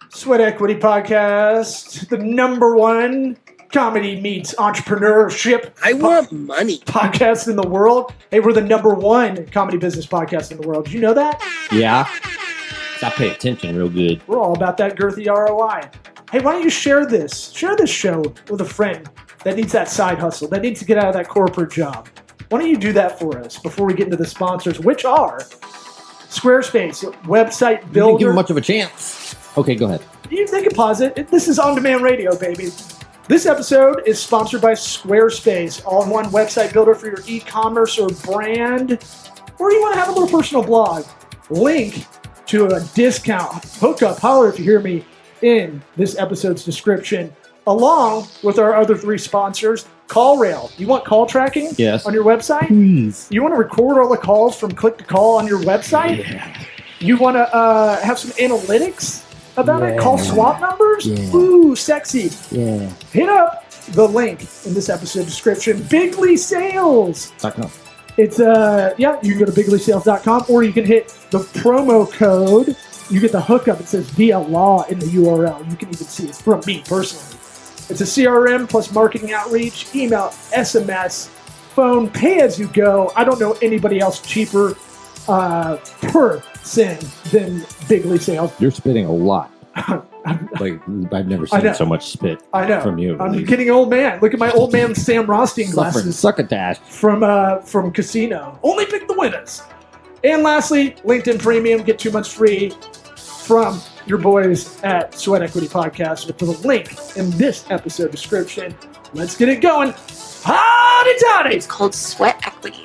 Sweat Equity Podcast, the number one comedy meets entrepreneurship I want money. podcast in the world. Hey, we're the number one comedy business podcast in the world. Did you know that? Yeah. I pay attention real good. We're all about that girthy ROI. Hey, why don't you share this? Share this show with a friend that needs that side hustle, that needs to get out of that corporate job. Why don't you do that for us before we get into the sponsors, which are Squarespace, website builder. You didn't give him much of a chance. Okay, go ahead. They can pause it. This is on-demand radio, baby. This episode is sponsored by Squarespace, all-in-one website builder for your e-commerce or brand, or you want to have a little personal blog. Link to a discount. Hook up, holler if you hear me, in this episode's description, along with our other three sponsors. CallRail. You want call tracking Yes. on your website? Please. You want to record all the calls from click to call on your website? Yeah. You want to have some analytics about it? Call swap numbers? Yeah. Ooh, sexy. Yeah. Hit up the link in this episode description. Bigly Sales. .com. It's you can go to bigleysales.com, or you can hit the promo code. You get the hookup. It says via law in the URL. You can even see it's from me personally. It's a CRM plus marketing outreach, email, SMS, phone, pay as you go. I don't know anybody else cheaper per sin than Bigly Sales. You're spitting a lot. Like, I've never seen so much spit from you. I'm getting old man. Look at my old man Sam Rothstein glasses. Succotash. From Casino. Only pick the winners. And lastly, LinkedIn Premium. Get 2 months free from your boys at Sweat Equity Podcast with the link in this episode description. Let's get it going. Howdy toddy! It's called Sweat Equity.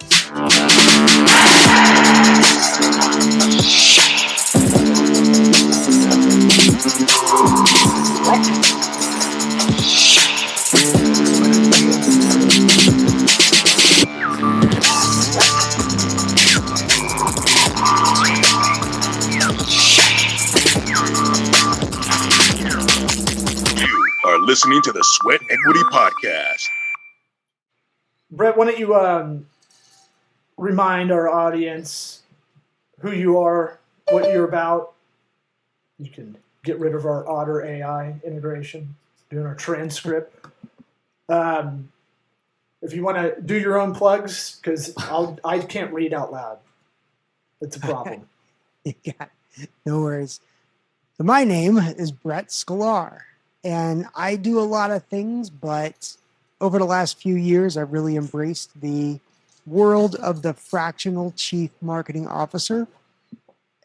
Listening to the Sweat Equity Podcast. Brett, why don't you remind our audience who you are, what you're about. You can get rid of our Otter AI integration, doing our transcript. If you want to do your own plugs, because I can't read out loud. It's a problem. Yeah, no worries. So my name is Brett Schklar. And I do a lot of things, but over the last few years, I've really embraced the world of the fractional chief marketing officer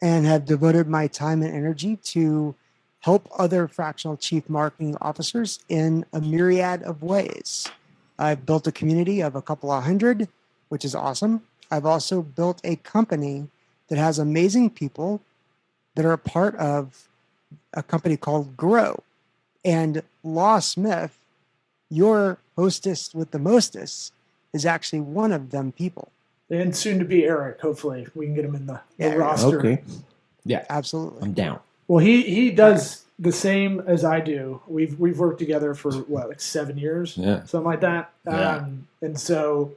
and have devoted my time and energy to help other fractional chief marketing officers in a myriad of ways. I've built a community of a couple of hundred, which is awesome. I've also built a company that has amazing people that are a part of a company called Grow. And Law Smith, your hostess with the mostest, is actually one of them people. And soon to be Eric, hopefully. We can get him in the roster. Okay. Yeah. Absolutely. I'm down. Well, he does the same as I do. We've worked together for, like 7 years? Yeah. Something like that. Yeah. And so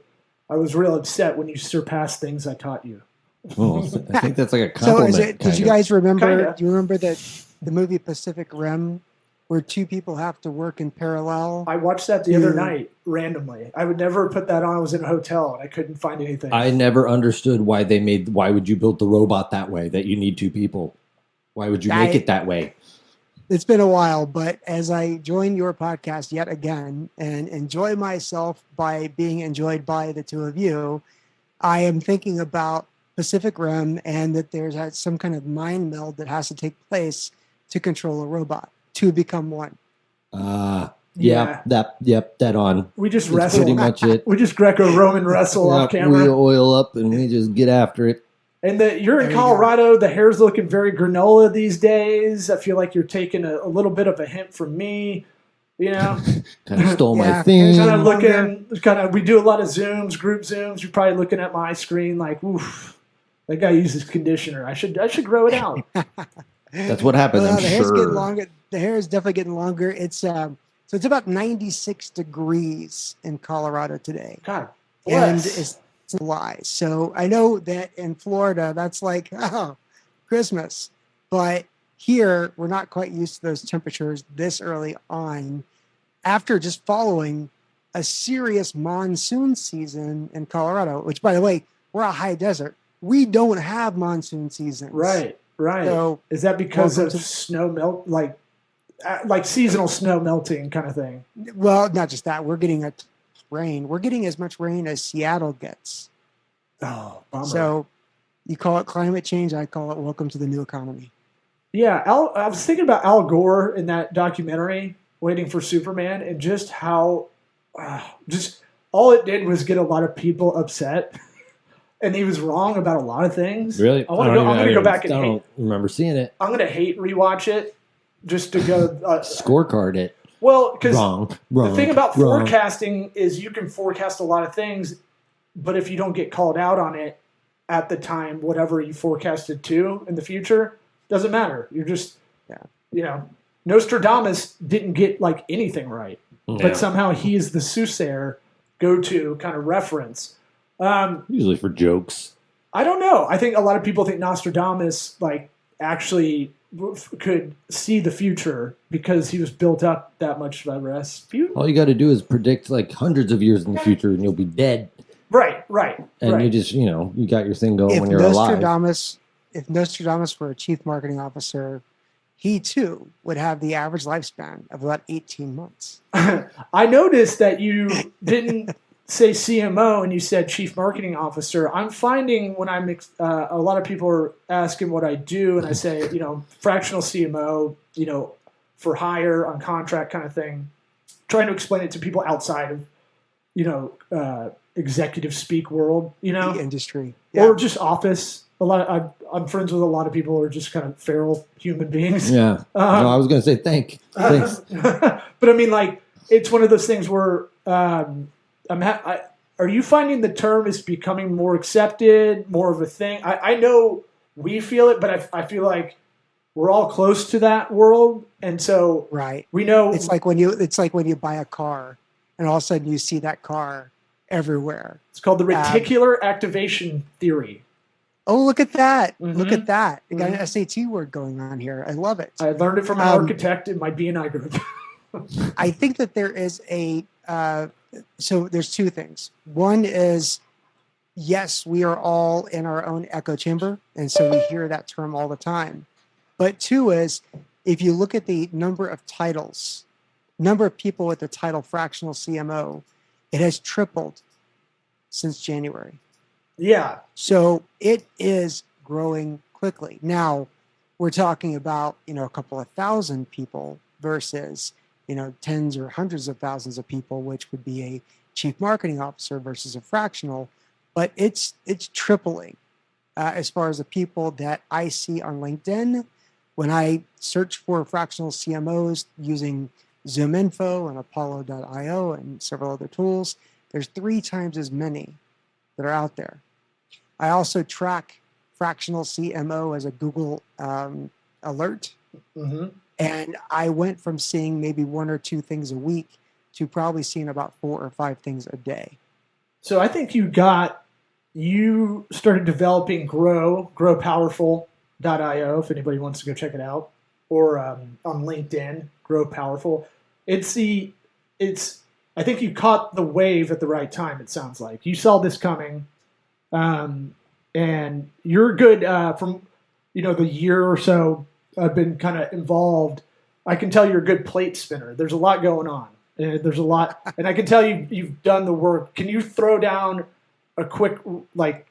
I was real upset when you surpassed things I taught you. Well, I think that's like a compliment. So did you guys remember, Kinda. do you remember the movie Pacific Rim, where two people have to work in parallel? I watched that the other night randomly. I would never put that on. I was in a hotel and I couldn't find anything. I never understood why would you build the robot that way, that you need two people? Why would you make it that way? It's been a while, but as I join your podcast yet again and enjoy myself by being enjoyed by the two of you, I am thinking about Pacific Rim and that there's some kind of mind meld that has to take place to control a robot. To become one. Yeah. That on. We just That's wrestle. pretty much it. We just Greco-Roman wrestle off camera. We oil up and we just get after it. And you're in Colorado. The hair's looking very granola these days. I feel like you're taking a little bit of a hint from me. You know, kind of stole my Yeah, thing. kind of looking. We do a lot of Zooms, group Zooms. You're probably looking at my screen like, oof, that guy uses conditioner. I should grow it out. That's what happens. Well, I'm the hair's sure. getting longer. The hair is definitely getting longer. It's so it's about 96 degrees in Colorado today, God and bless. it's a lie. So I know that in Florida, that's like Christmas, but here, we're not quite used to those temperatures this early on after just following a serious monsoon season in Colorado, which, by the way, we're a high desert. We don't have monsoon seasons. Right. So, is that because of welcome to- snow melt, like seasonal snow melting kind of thing? well, not just that. We're getting rain. We're getting as much rain as Seattle gets. Oh, bummer. So you call it climate change. I call it welcome to the new economy. Yeah, I was thinking about Al Gore in that documentary, Waiting for Superman, and just how, just all it did was get a lot of people upset, and he was wrong about a lot of things. Really? I'm gonna go back and I don't remember seeing it. I'm gonna rewatch it, just to go Scorecard it. Well, because Wrong. the thing about wrong. forecasting is you can forecast a lot of things, but if you don't get called out on it at the time, whatever you forecasted to in the future, doesn't matter. You're just, Nostradamus didn't get like anything right, but somehow he is the soothsayer go-to kind of reference. Usually for jokes. I don't know. I think a lot of people think Nostradamus actually could see the future because he was built up that much by Rasputin. All you got to do is predict like hundreds of years in the future, and you'll be dead. Right. And you just, you got your thing going when you're alive. If Nostradamus were a chief marketing officer, he too would have the average lifespan of about 18 months. I noticed that you didn't say CMO and you said chief marketing officer. I'm finding when I'm a lot of people are asking what I do, and I say, fractional CMO, for hire on contract kind of thing, trying to explain it to people outside of, executive speak world, The industry. or just office. I'm friends with a lot of people who are just kind of feral human beings. Yeah. No, I was going to say thanks. But I mean, it's one of those things where are you finding the term is becoming more accepted, more of a thing? I know we feel it, but I feel like we're all close to that world, and so Right. we know It's like when you buy a car, and all of a sudden you see that car everywhere. it's called the reticular activation theory. Oh, look at that! Mhm. Look at that! You got an SAT word going on here. I love it. I learned it from an architect in my B&I group. I think that there is so there's two things. One is, yes, we are all in our own echo chamber, and so we hear that term all the time. But two is, if you look at the number of titles, number of people with the title fractional CMO, it has tripled since January. Yeah. So it is growing quickly. Now, we're talking about, a couple of thousand people versus, tens or hundreds of thousands of people, which would be a chief marketing officer versus a fractional. But it's tripling as far as the people that I see on LinkedIn. When I search for fractional CMOs using ZoomInfo and Apollo.io and several other tools, there's 3 times as many that are out there. I also track fractional CMO as a Google alert. Mm-hmm. And I went from seeing maybe 1 or 2 things a week to probably seeing about 4 or 5 things a day. So I think you started developing growpowerful.io, if anybody wants to go check it out, or on LinkedIn, Grow Powerful. I think you caught the wave at the right time. It sounds like you saw this coming, and you're good from the year or so I've been kind of involved. I can tell you're a good plate spinner. There's a lot going on. There's a lot, and I can tell you've done the work. Can you throw down a quick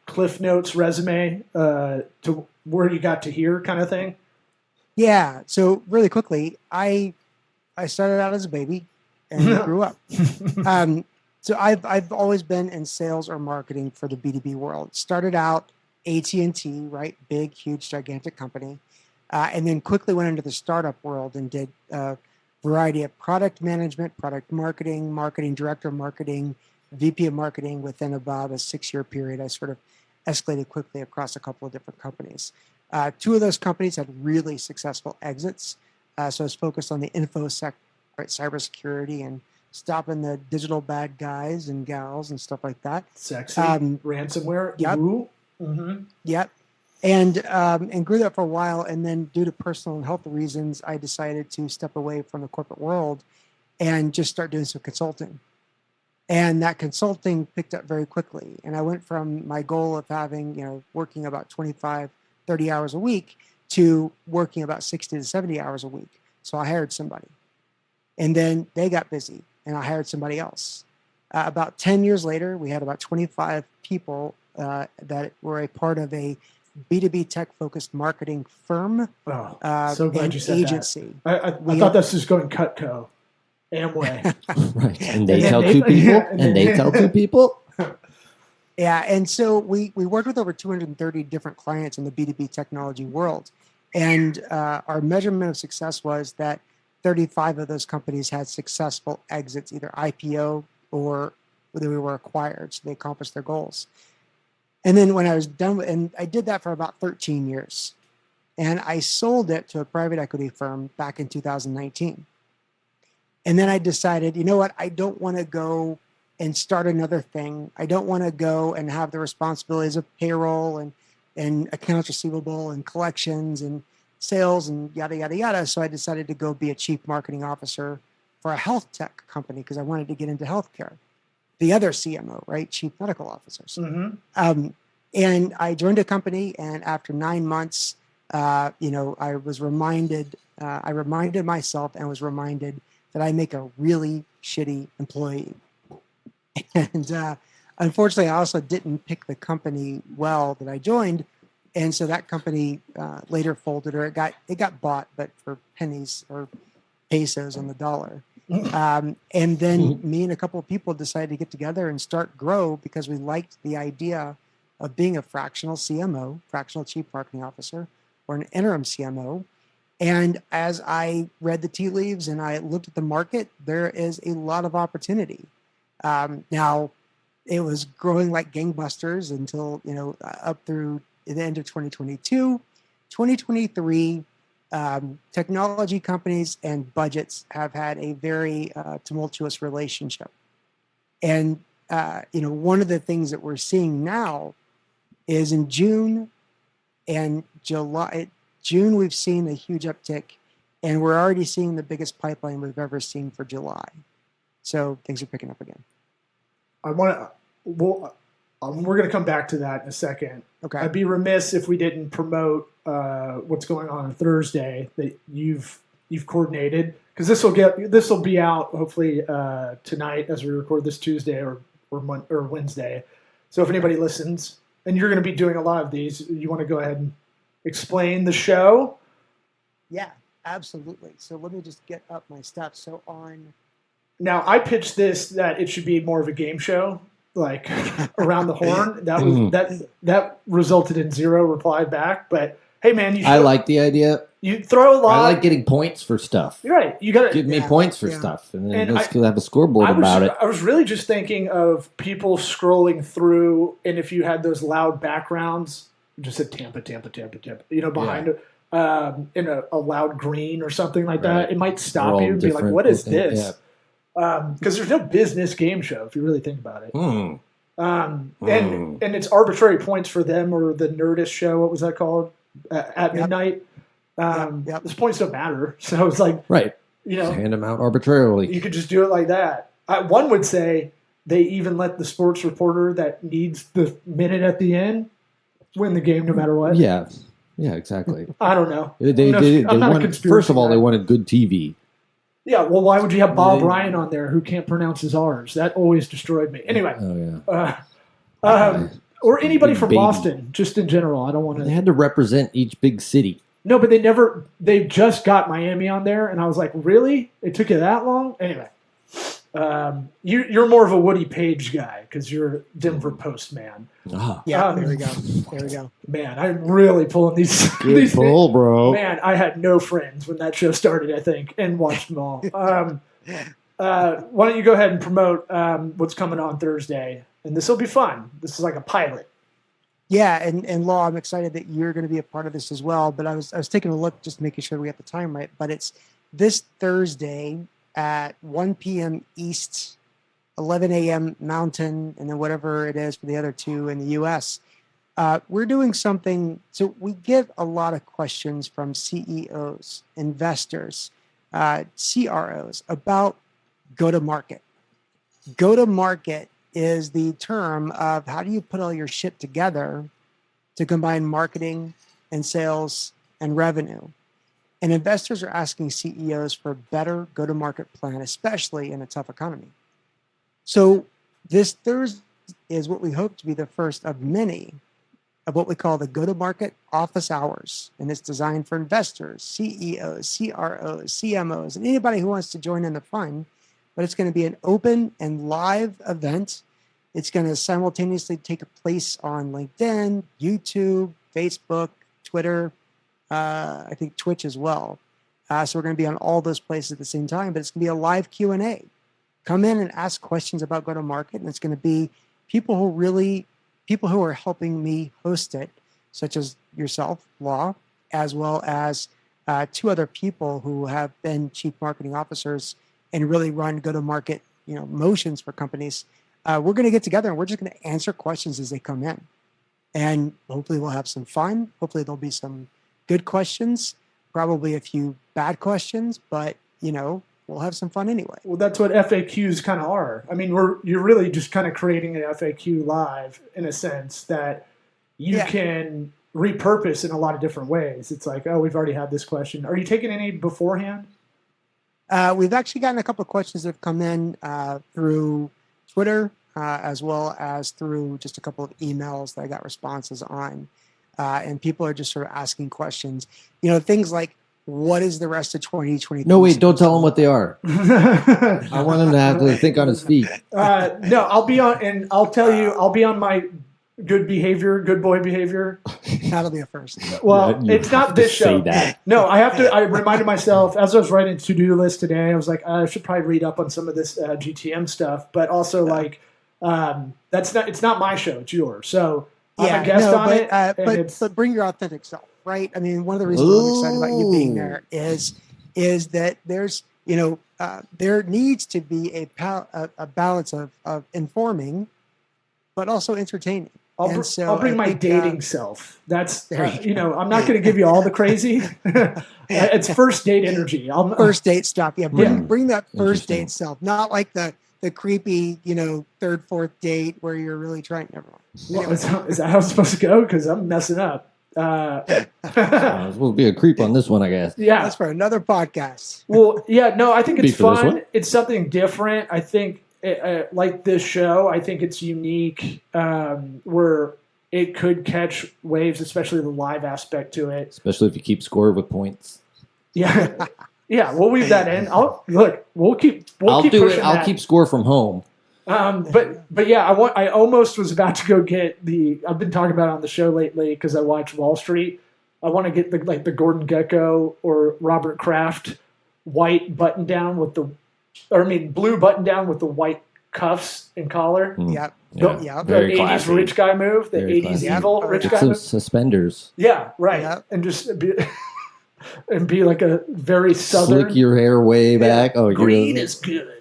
Cliff Notes resume to where you got to here kind of thing? Yeah. So really quickly, I started out as a baby and grew up. So I've always been in sales or marketing for the B2B world. Started out AT&T, right? Big, huge, gigantic company. And then quickly went into the startup world and did a variety of product management, product marketing, marketing director of marketing, VP of marketing. Within about a 6-year period, I sort of escalated quickly across a couple of different companies. 2 of those companies had really successful exits. So I was focused on the infosec, right, cybersecurity, and stopping the digital bad guys and gals and stuff like that. Sexy ransomware. Yep. Ooh. Mm-hmm. Yep. And grew that for a while. And then due to personal and health reasons, I decided to step away from the corporate world and just start doing some consulting. And that consulting picked up very quickly. And I went from my goal of having, working about 25, 30 hours a week to working about 60 to 70 hours a week. So I hired somebody. And then they got busy and I hired somebody else. About 10 years later, we had about 25 people that were a part of a B2B tech-focused marketing firm. Oh, so glad you said agency. That. I thought this was going Cutco. Amway. Right. And they tell two people? And they tell two people? Yeah. And so we worked with over 230 different clients in the B2B technology world. And our measurement of success was that 35 of those companies had successful exits, either IPO or they were acquired. So they accomplished their goals. And then when I was done, and I did that for about 13 years. And I sold it to a private equity firm back in 2019. And then I decided, you know what? I don't want to go and start another thing. I don't want to go and have the responsibilities of payroll and accounts receivable and collections and sales and yada, yada, yada. So I decided to go be a chief marketing officer for a health tech company because I wanted to get into healthcare. The other CMO, right? Chief medical officers. Mm-hmm. And I joined a company, and after 9 months, I was reminded, I reminded myself and was reminded that I make a really shitty employee. And unfortunately, I also didn't pick the company well that I joined. And so that company later folded, or it got bought, but for pennies or pesos on the dollar. And then me and a couple of people decided to get together and start grow because we liked the idea of being a fractional CMO, fractional chief marketing officer, or an interim CMO. And as I read the tea leaves and I looked at the market, there is a lot of opportunity. Now, it was growing like gangbusters until, up through the end of 2022. 2023, technology companies and budgets have had a very tumultuous relationship. And, one of the things that we're seeing now is in June and July. June, we've seen a huge uptick, and we're already seeing the biggest pipeline we've ever seen for July. So things are picking up again. We're going to come back to that in a second. Okay. I'd be remiss if we didn't promote what's going on Thursday that you've coordinated, because this will be out hopefully tonight as we record this Tuesday or Wednesday. So if anybody listens, and you're going to be doing a lot of these, you want to go ahead and explain the show? Yeah, absolutely. So let me just get up my steps. So on. Now I pitched this that it should be more of a game show, like around the horn. That was that resulted in zero reply back. But hey, man, I like the idea. You throw a lot. I like getting points for stuff. You're right. You got to give me points for stuff, and then let's have a scoreboard about it. I was really just thinking of people scrolling through, and if you had those loud backgrounds, just said Tampa, behind it, in a loud green or something like that, it might stop you and be like, "What is this?" Because there's no business game show if you really think about it. And it's arbitrary points for them, or the Nerdist show. What was that called? At midnight. Those points don't matter. So it's like, right. Just hand them out arbitrarily. You could just do it like that. One would say they even let the sports reporter that needs the minute at the end win the game no matter what. Yeah, exactly. I don't know. They wanted, first of all, they wanted good TV. Yeah, well, why would you have Bob Ryan on there who can't pronounce his R's? That always destroyed me. Anyway. Oh, yeah. Or anybody from Boston, just in general. I don't want to. They had to represent each big city. No, but they just got Miami on there, and I was like, really? It took you that long? Anyway. You're more of a Woody Page guy because you're Denver Post man. Yeah, there we go. Man, I'm really pulling these. Good pull, bro. Man, I had no friends when that show started, I think, and watched them all. Why don't you go ahead and promote what's coming on Thursday? And this will be fun. This is like a pilot. Yeah, and Law, I'm excited that you're going to be a part of this as well. But I was taking a look, just making sure we got the time right. But it's this Thursday at 1 p.m. East, 11 a.m. Mountain, and then whatever it is for the other two in the U.S. we're doing something. So we get a lot of questions from CEOs, investors, CROs about go-to-market. Go-to-market is the term of how do you put all your shit together to combine marketing and sales and revenue. And investors are asking CEOs for a better go-to-market plan, especially in a tough economy. So this Thursday is what we hope to be the first of many of what we call the go-to-market office hours. And it's designed for investors, CEOs, CROs, CMOs, and anybody who wants to join in the fun. But it's going to be an open and live event. It's going to simultaneously take place on LinkedIn, YouTube, Facebook, Twitter, I think Twitch as well. So we're going to be on all those places at the same time, but it's going to be a live Q&A. Come in and ask questions about go-to-market, and it's going to be people who are helping me host it, such as yourself, Law, as well as 2 other people who have been chief marketing officers and really run go-to-market, motions for companies. We're going to get together and we're just going to answer questions as they come in. And hopefully we'll have some fun. Hopefully there'll be some good questions, probably a few bad questions, but, we'll have some fun anyway. Well, that's what FAQs kind of are. I mean, you're really just kind of creating an FAQ live in a sense that you can repurpose in a lot of different ways. It's like, oh, we've already had this question. Are you taking any beforehand? We've actually gotten a couple of questions that have come in through Twitter, as well as through just a couple of emails that I got responses on. And people are just sort of asking questions, things like, what is the rest of 2023? No, wait, don't tell him what they are. I want him to have to think on his feet. No, I'll be on, and I'll tell you, I'll be on my good boy behavior. That'll be a first. Well, it's not this show. No, I reminded myself as I was writing to-do list today, I was like, I should probably read up on some of this GTM stuff, but also it's not my show, it's yours. So I'm a guest on it. But bring your authentic self, right? I mean, one of the reasons I'm excited about you being there is that there's, there needs to be a balance of informing, but also entertaining. I'll bring my dating self. That's, I'm not going to give you all the crazy. It's first date energy. First date stuff. Yeah. Bring that first date self, not like the creepy, third, fourth date where you're really trying. Never mind. Well, is that how it's supposed to go? Because I'm messing up. Supposed to be a creep on this one, I guess. Yeah. That's for another podcast. Well, yeah, no, I think it's fun. It's something different. I think, like this show, I think it's unique where it could catch waves, especially the live aspect to it. Especially if you keep score with points. Yeah. Yeah, we'll weave that in. We'll keep I'll keep score from home. But yeah, I almost was about to go get I've been talking about it on the show lately because I watched Wall Street. I want to get the Gordon Gekko or Robert Kraft white button down blue button down with the white cuffs and collar. Yep. The 80s rich guy move, the 80s evil rich guy move. Suspenders. Yeah, right. Yep. And just be like a very southern. Flick your hair way back. Oh, green is good.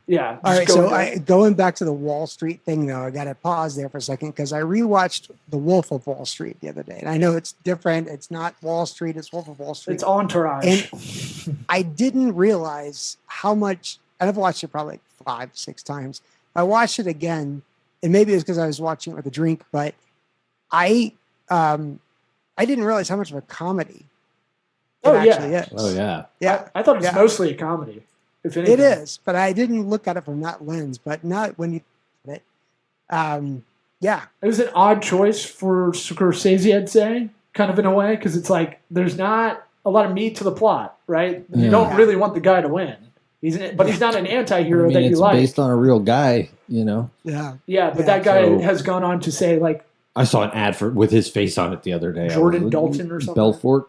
Yeah. All right. So going back to the Wall Street thing, though, I got to pause there for a second because I rewatched The Wolf of Wall Street the other day, and I know it's different. It's not Wall Street. It's Wolf of Wall Street. It's Entourage. And I didn't realize how much. And I've watched it probably 5-6 times. I watched it again, and maybe it's because I was watching it with a drink, but I didn't realize how much of a comedy it actually is. Oh yeah. Yeah. I thought it was mostly a comedy. If anything. It is, but I didn't look at it from that lens. But not when you it. It was an odd choice for Scorsese, I'd say, kind of in a way, because it's like there's not a lot of meat to the plot, right? You don't really want the guy to win. He's not an anti-hero that you like. It's based on a real guy, Yeah. Yeah, but that guy has gone on to say like. I saw an ad with his face on it the other day. Jordan Dalton or something. Belfort.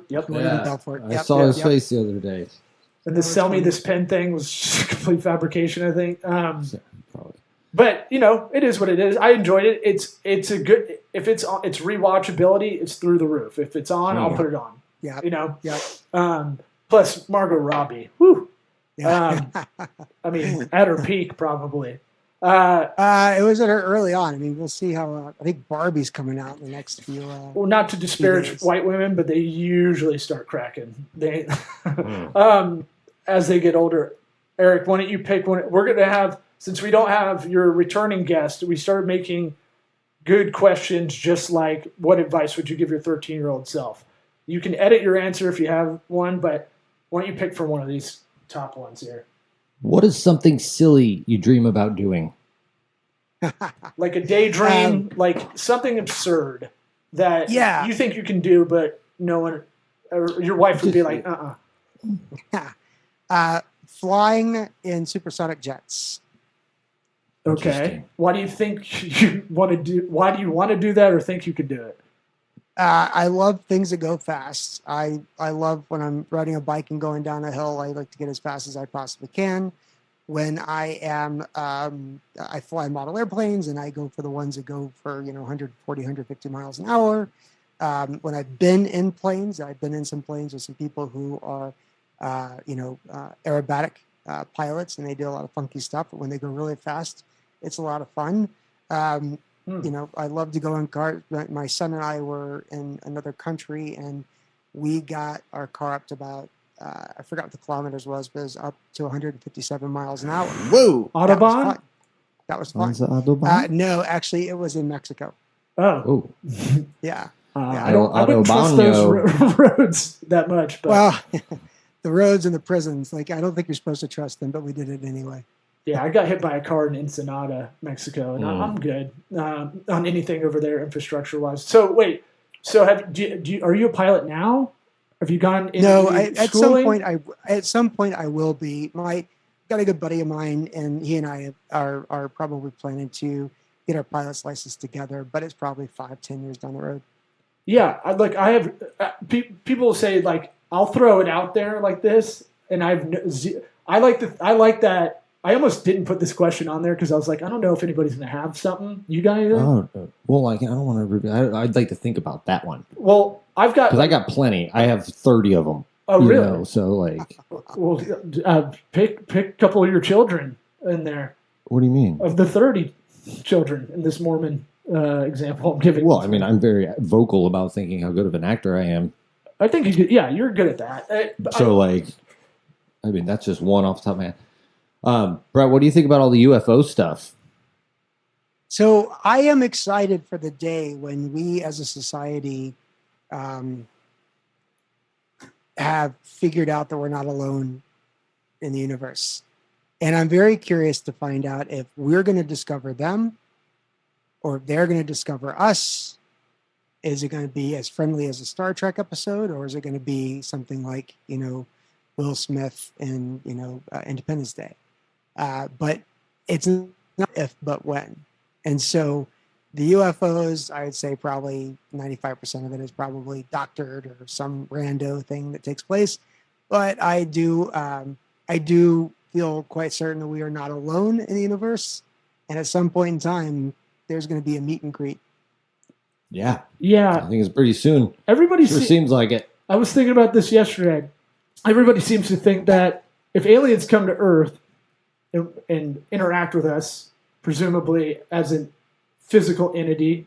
Yep. Belfort. I saw his face the other day. And the sell me this pen thing was just complete fabrication, I think. Probably. But it is what it is. I enjoyed it. It's a good. If it's rewatchability, it's through the roof. If it's on, I'll put it on. Yeah. Yeah. Plus Margot Robbie. Whew. I mean, at her peak, probably. It was at her early on. I mean, we'll see how. I think Barbie's coming out in the next few. Well, not to disparage days. white women, but they usually start cracking. They, as they get older. Eric, why don't you pick one? We're going to have, since we don't have your returning guest, we started making good questions, just like what advice would you give your 13-year-old self? You can edit your answer if you have one, but why don't you pick from one of these top ones here? What is something silly you dream about doing? Like a daydream, like something absurd that you think you can do, but no one, or your wife would be like, flying in supersonic jets. Okay. Why do you think you want to do? Why do you want to do that, or think you could do it? I love things that go fast. I love when I'm riding a bike and going down a hill. I like to get as fast as I possibly can. When I am, I fly model airplanes, and I go for the ones that go for 140, 150 miles an hour. When I've been in planes, I've been in some planes with some people who are, aerobatic pilots, and they do a lot of funky stuff. But when they go really fast, it's a lot of fun. I love to go in cars. My son and I were in another country, and we got our car up to about, I forgot what the kilometers was, but it was up to 157 miles an hour. Whoa! Autobahn? That was fun. Was it Autobahn? No, actually, it was in Mexico. Oh. Yeah. I wouldn't trust those roads that much. But. Well, the roads and the prisons, I don't think you're supposed to trust them, but we did it anyway. Yeah, I got hit by a car in Ensenada, Mexico, and I'm good on anything over there infrastructure-wise. So wait, are you a pilot now? Have you gone into schooling? At some point I will be. Got a good buddy of mine, and he and I are probably planning to get our pilot's license together, but it's probably 5-10 years down the road. Yeah, I have people say I'll throw it out there like this, and I like that. I almost didn't put this question on there because I was like, I don't know if anybody's going to have something. You guys? Oh, well, I don't want to. I'd like to think about that one. Well, I've got, because I got plenty. I have 30 of them. Oh, really? So well, pick a couple of your children in there. What do you mean? Of the 30 children in this Mormon example I'm giving. Well, I mean, I'm very vocal about thinking how good of an actor I am. I think you could. Yeah, you're good at that. That's just one off the top of my head. Brett, what do you think about all the UFO stuff? So I am excited for the day when we as a society have figured out that we're not alone in the universe. And I'm very curious to find out if we're going to discover them or if they're going to discover us. Is it going to be as friendly as a Star Trek episode, or is it going to be something like, Will Smith in, Independence Day? But it's not if, but when. And so the UFOs, I would say probably 95% of it is probably doctored or some rando thing that takes place. But I do feel quite certain that we are not alone in the universe. And at some point in time, there's going to be a meet and greet. Yeah. Yeah. I think it's pretty soon. Everybody seems like it. I was thinking about this yesterday. Everybody seems to think that if aliens come to Earth and interact with us, presumably as a physical entity,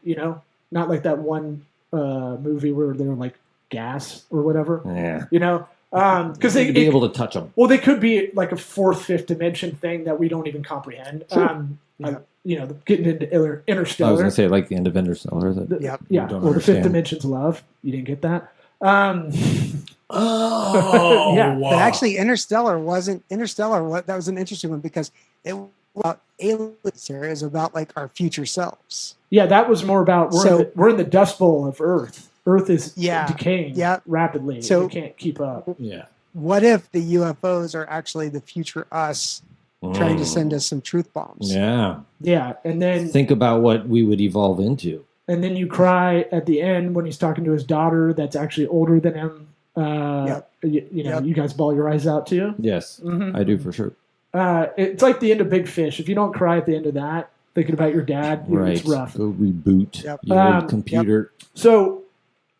not like that one movie where they're like gas or whatever. Yeah. Because they be able to touch them. Well, they could be like a fourth, fifth dimension thing that we don't even comprehend. Sure. Getting into Interstellar. I was going to say like the end of Interstellar. Yeah. Well, the fifth dimension's love. You didn't get that. Yeah. But actually, Interstellar wasn't Interstellar. That was an interesting one because it was about aliens. Here is about our future selves. Yeah, that was more about we're in the dust bowl of Earth. Earth is decaying rapidly. So we can't keep up. Yeah. What if the UFOs are actually the future us trying to send us some truth bombs? Yeah. Yeah, and then think about what we would evolve into. And then you cry at the end when he's talking to his daughter that's actually older than him. You guys bawl your eyes out too? Yes, I do for sure. It's like the end of Big Fish. If you don't cry at the end of that, thinking about your dad, it's rough. Go reboot your computer. So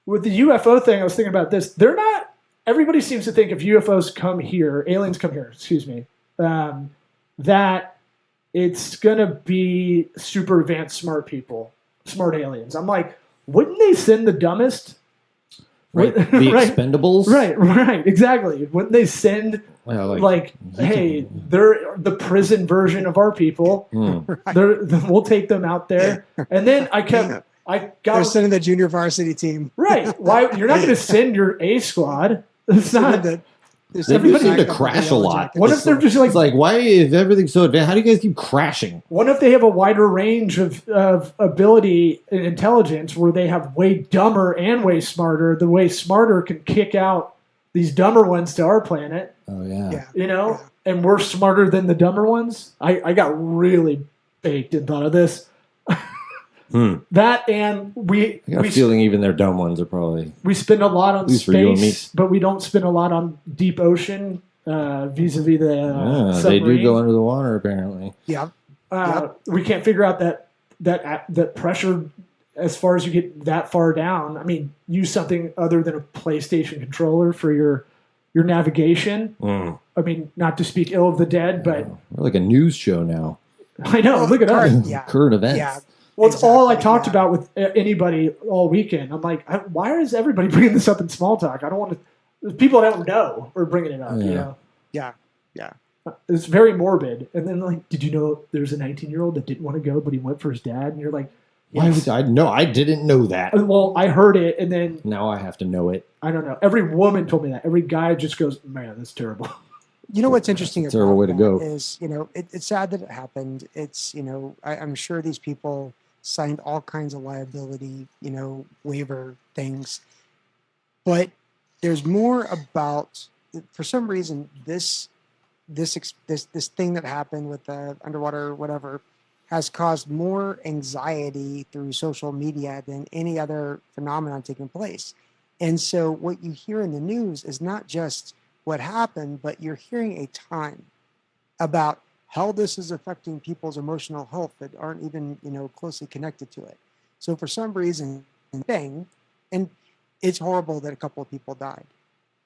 with the UFO thing, I was thinking about this. They're not, everybody seems to think if UFOs come here, aliens come here, that it's going to be super advanced smart people, smart aliens. I'm like, wouldn't they send the dumbest? Right. The Right. Expendables. Right, exactly. Wouldn't they send Well, like, hey, they're the prison version of our people. We'll take them out there. And then I They're got sending the junior varsity team. right. Why you're not going to send your A squad? It's not. They're They sending do seem back to up the crash a yellow lot. jackets. What if they're just like, It's like, why is everything so advanced? How do you guys keep crashing? what if they have a wider range of ability and intelligence where they have way dumber and way smarter? The way smarter can kick out these dumber ones to our planet, Oh, yeah. Yeah. you know, and we're smarter than the dumber ones. I got really baked and thought of this. That and I got a feeling even their dumb ones are probably. we spend a lot on At least for you and me. space, but we don't spend a lot on deep ocean vis-a-vis the They submarine. do go under the water, apparently. Yeah. We can't figure out that pressure as far as you get that far down. I mean, use something other than a PlayStation controller for your navigation. I mean, not to speak ill of the dead, but We're like a news show now. I know. Look at us. Yeah. Current events. Yeah. Well, it's all I Exactly, talked yeah. about with anybody all weekend. I'm like, why is everybody bringing this up in small talk? I don't want to. People I don't know are bringing it up. You Yeah. know, Yeah. it's very morbid. And then like, did you know there's a 19-year-old that didn't want to go, but he went for his dad? And you're like, Why yes. would I? No, I didn't know that. Well, I heard it, and then Now I have to know it. I don't know. Every woman told me that. Every guy just goes, man, that's terrible. You know what's interesting That's a terrible way to go. is, it's sad that it happened. It's, I'm sure these people signed all kinds of liability, waiver things. But there's more about, for some reason, this thing that happened with the underwater whatever has caused more anxiety through social media than any other phenomenon taking place. And so what you hear in the news is not just what happened, but you're hearing a ton about how this is affecting people's emotional health that aren't even, closely connected to it. So for some reason, and it's horrible that a couple of people died,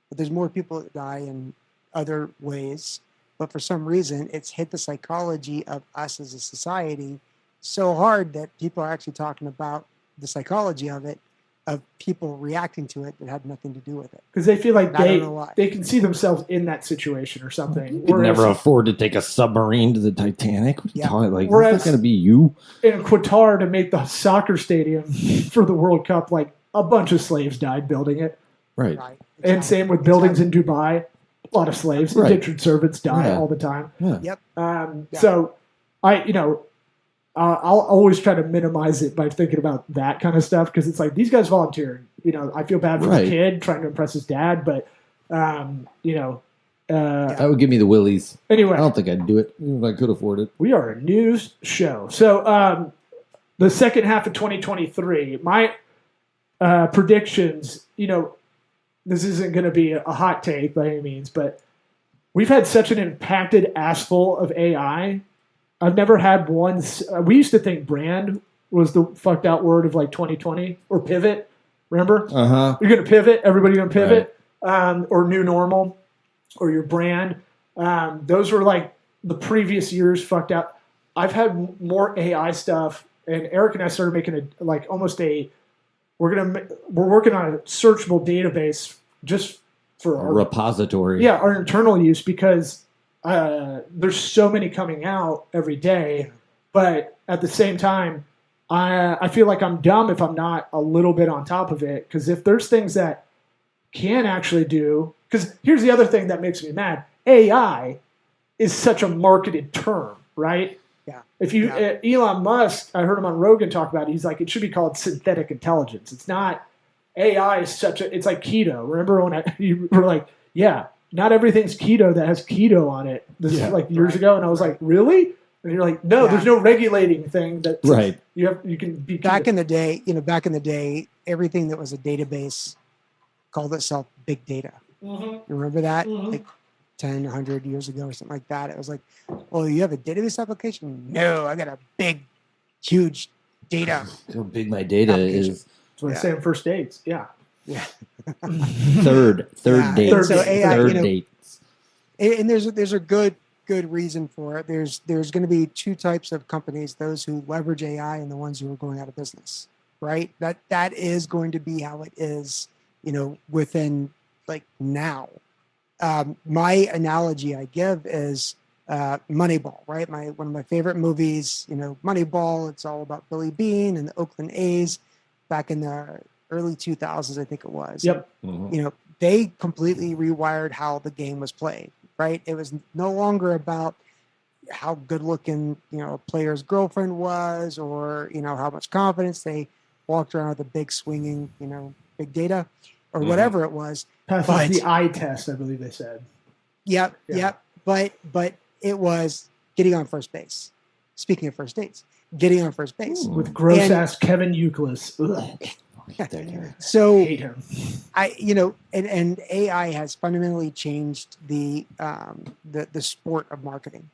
but there's more people that die in other ways. But for some reason, it's hit the psychology of us as a society so hard that people are actually talking about the psychology of it, of people reacting to it that had nothing to do with it. Because they feel like I don't know why. they can see themselves in that situation or something. You could never afford to take a submarine to the Titanic. What are you Yeah. talking like? Whereas- It's not going to be you. in Qatar to make the soccer stadium for the World Cup, like a bunch of slaves died building it. Right. Right? And same with buildings in Dubai. A lot of slaves, Right. indentured servants die Yeah. all the time. Yeah. Yep. Yeah. So I'll always try to minimize it by thinking about that kind of stuff because it's like these guys volunteered. I feel bad for Right. the kid trying to impress his dad, but That would give me the willies. anyway, I don't think I'd do it, even if I could afford it. we are a news show. So the second half of 2023, my predictions, this isn't going to be a hot take by any means, but we've had such an impacted ass full of AI. I've never had one. We used to think brand was the fucked out word of like 2020 or pivot. Remember? Uh-huh. You're going to pivot. Everybody going to pivot, or new normal, or your brand. Those were like the previous years fucked out. I've had more AI stuff, and Eric and I started making we're working on a searchable database just for A repository. our internal use because there's so many coming out every day. But at the same time, I feel like I'm dumb if I'm not a little bit on top of it. Because if there's things that can actually do, because here's the other thing that makes me mad: AI is such a marketed term, right? Yeah. If you Elon Musk, I heard him on Rogan talk about it. He's like, it should be called synthetic intelligence. It's not. AI is it's like keto. Remember when you were like, yeah, not everything's keto that has keto on it. This is like years ago, and I was like, really? And you're like, no, there's no regulating thing that you can be back in the day, everything that was a database called itself big data. Mm-hmm. You remember that? Mhm. Like 10, 100 years ago or something like that. It was like, oh, you have a database application? No, I got a big, huge data. How big my data is. That's what I say on first dates. Yeah. Yeah. Third Yeah. date. And so AI, Third dates. And there's a good good reason for it. There's going to be two types of companies: those who leverage AI and the ones who are going out of business. Right? That is going to be how it is. Within like now. My analogy I give is Moneyball. Right? One of my favorite movies. Moneyball. It's all about Billy Beane and the Oakland A's back in the early 2000s, I think it was. Yep. Mm-hmm. They completely rewired how the game was played. Right? It was no longer about how good looking, a player's girlfriend was, or, how much confidence they walked around with a big swinging, big data or whatever it was. Passes the eye test, I believe they said. Yep. But it was getting on first base. Speaking of first dates, getting on first base. With gross ass Kevin Euclid. So hate him. And AI has fundamentally changed the sport of marketing,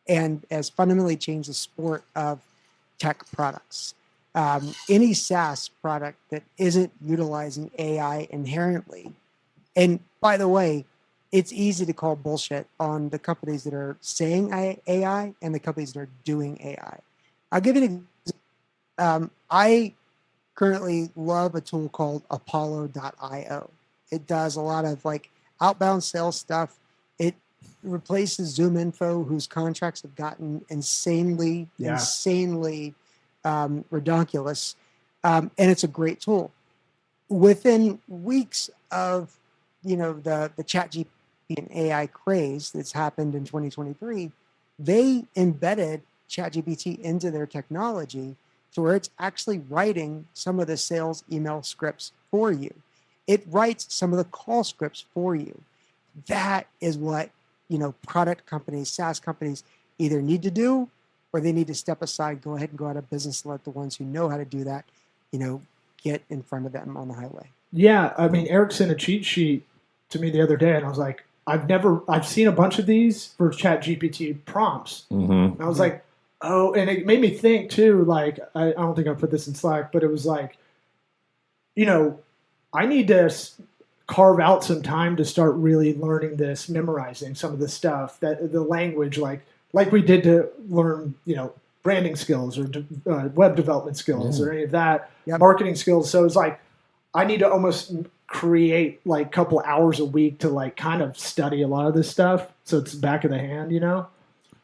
and has fundamentally changed the sport of tech products. Any SaaS product that isn't utilizing AI inherently, and by the way, it's easy to call bullshit on the companies that are saying AI and the companies that are doing AI. I'll give you an example. I currently love a tool called Apollo.io. It does a lot of like outbound sales stuff. It replaces ZoomInfo, whose contracts have gotten insanely redonkulous. And it's a great tool. Within weeks of, the ChatGPT and AI craze that's happened in 2023, they embedded ChatGPT into their technology to where it's actually writing some of the sales email scripts for you. It writes some of the call scripts for you. That is what, product companies, SaaS companies either need to do, or they need to step aside, go ahead and go out of business and let the ones who know how to do that, get in front of them on the highway. Yeah. I mean, Eric sent a cheat sheet to me the other day, and I was like, I've seen a bunch of these for ChatGPT prompts. Mm-hmm. And I was like, oh, and it made me think too, like, I don't think I put this in Slack, but it was like, I need to carve out some time to start really learning this, memorizing some of the stuff, that the language, like we did to learn, branding skills or web development skills or any of that, marketing skills. So it's like, I need to almost create like a couple hours a week to like kind of study a lot of this stuff. So it's back of the hand,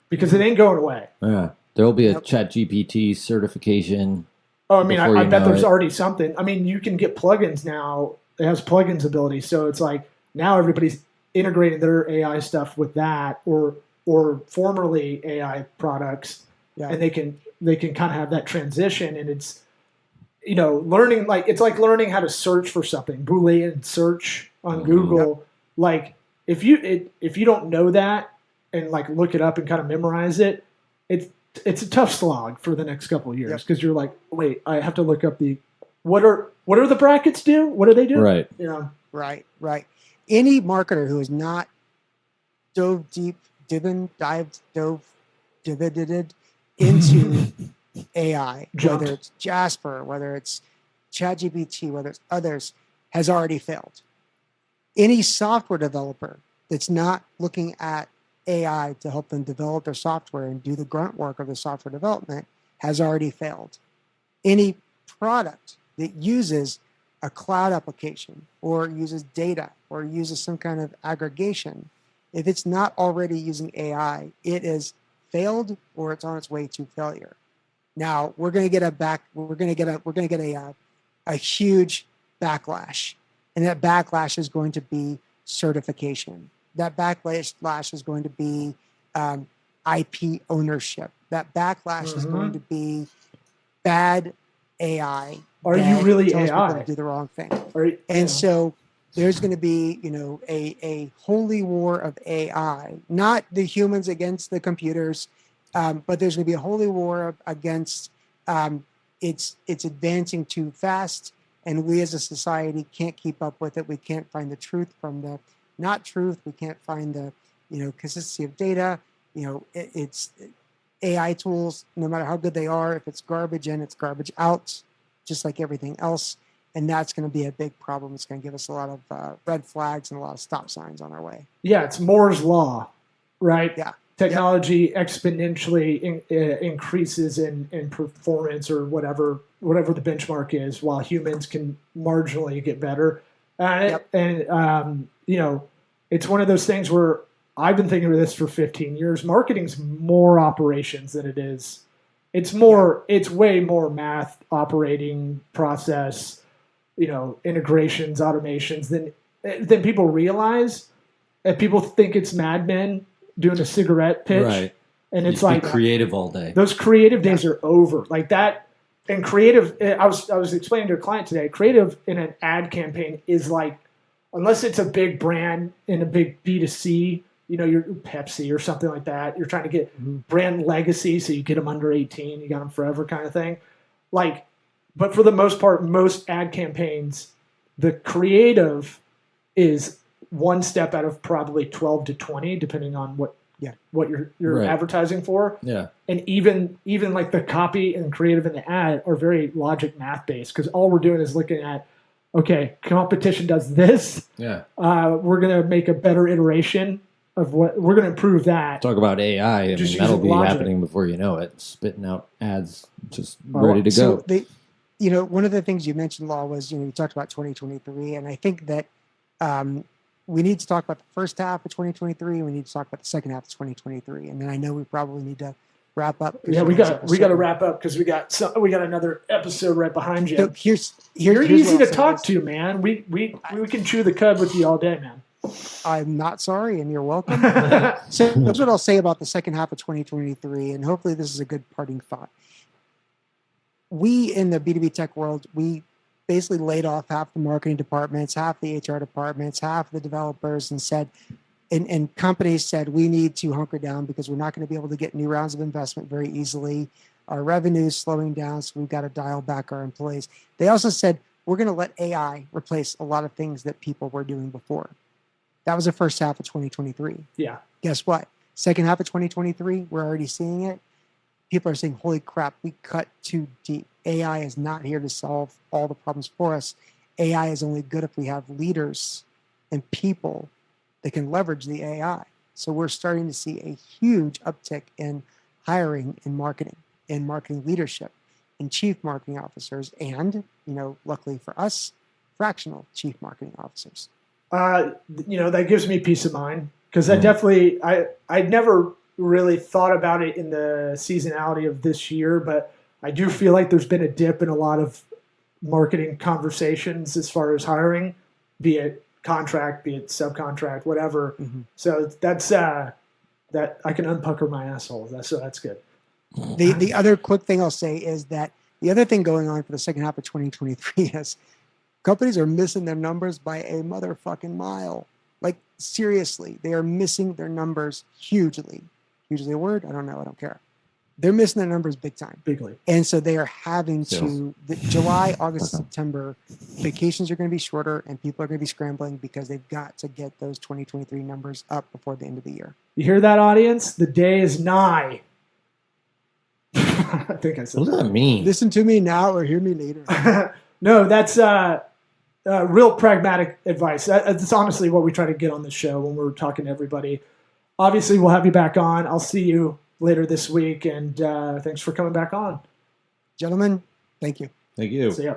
because it ain't going away. Yeah. There'll be a ChatGPT certification. Oh, I mean, I bet there's already something. I mean, you can get plugins now. It has plugins ability. So it's like now everybody's integrating their AI stuff with that or formerly AI products. Yeah. And they can kind of have that transition. And it's, learning, like, it's like learning how to search for something, Boolean search on Google. Yep. Like if you don't know that and like look it up and kind of memorize it, it's a tough slog for the next couple of years because you're like, wait, I have to look up what are the brackets do? What do they do? Right. Right. Any marketer who has not dove into AI, whether it's Jasper, whether it's ChatGPT, whether it's others, has already failed. Any software developer that's not looking at AI to help them develop their software and do the grunt work of the software development has already failed. Any product that uses a cloud application or uses data or uses some kind of aggregation, if it's not already using AI, it is failed or it's on its way to failure. Now we're going to get a huge backlash, and that backlash is going to be certification. That backlash is going to be IP ownership. That backlash is going to be bad AI. Are you really AI? To do the wrong thing. So there's going to be, a holy war of AI, not the humans against the computers, but there's going to be a holy war against it's advancing too fast, and we as a society can't keep up with it. We can't find the truth from the not truth. We can't find the, consistency of data. It's AI tools, no matter how good they are, if it's garbage in, it's garbage out, just like everything else. And that's going to be a big problem. It's going to give us a lot of red flags and a lot of stop signs on our way. Yeah, it's Moore's Law, right? Yeah. technology exponentially increases in performance or whatever the benchmark is, while humans can marginally get better. And it's one of those things where I've been thinking of this for 15 years. Marketing's more operations than it is. It's way more math, operating process, integrations, automations than people realize. And people think it's Mad Men doing a cigarette pitch. Right. And it's like creative all day. Those creative days are over. Like that. And creative, I was explaining to a client today, creative in an ad campaign is like, unless it's a big brand in a big B2C, you're Pepsi or something like that. You're trying to get brand legacy, so you get them under 18, you got them forever kind of thing. Like, but for the most part, most ad campaigns, the creative is one step out of probably 12 to 20, depending on what you're advertising for. Yeah. And even like the copy and creative in the ad are very logic math based, because all we're doing is looking at, okay, competition does this. Yeah. We're going to make a better iteration of what we're going to improve that. Talk about AI. I mean, that'll be happening before you know it. Spitting out ads just ready to go. So one of the things you mentioned, Law, was, you talked about 2023. And I think that we need to talk about the first half of 2023. And we need to talk about the second half of 2023. And then I know we probably need to wrap up. Yeah, we got to wrap up because we got another episode right behind you. So you're easy to talk to, man. We can chew the cud with you all day, man. I'm not sorry, and you're welcome. So that's what I'll say about the second half of 2023, and hopefully this is a good parting thought. We in the B2B tech world, we basically laid off half the marketing departments, half the HR departments, half the developers, and said, and companies said, we need to hunker down because we're not going to be able to get new rounds of investment very easily. Our revenue is slowing down, so we've got to dial back our employees. They also said, we're going to let AI replace a lot of things that people were doing before. That was the first half of 2023. Yeah. Guess what? Second half of 2023, we're already seeing it. People are saying, holy crap, we cut too deep. AI is not here to solve all the problems for us. AI is only good if we have leaders and people that can leverage the AI. So we're starting to see a huge uptick in hiring in marketing leadership, and chief marketing officers, and, luckily for us, fractional chief marketing officers. That gives me peace of mind, because I'd never really thought about it in the seasonality of this year, but I do feel like there's been a dip in a lot of marketing conversations as far as hiring, be it contract, be it subcontract, whatever. Mm-hmm. So that's that I can unpucker my asshole. That's good. The other quick thing I'll say is that the other thing going on for the second half of 2023 is companies are missing their numbers by a motherfucking mile. Like, seriously, they are missing their numbers hugely. Hugely a word? I don't know. I don't care. They're missing their numbers big time. Bigly. And so they are having to, July, August, September, vacations are going to be shorter, and people are going to be scrambling because they've got to get those 2023 numbers up before the end of the year. You hear that, audience? The day is nigh. I think I said What does that mean? Listen to me now or hear me later. No, that's real pragmatic advice. That's honestly what we try to get on the show when we're talking to everybody. Obviously, we'll have you back on. I'll see you later this week, and thanks for coming back on. Gentlemen, thank you. Thank you. See ya.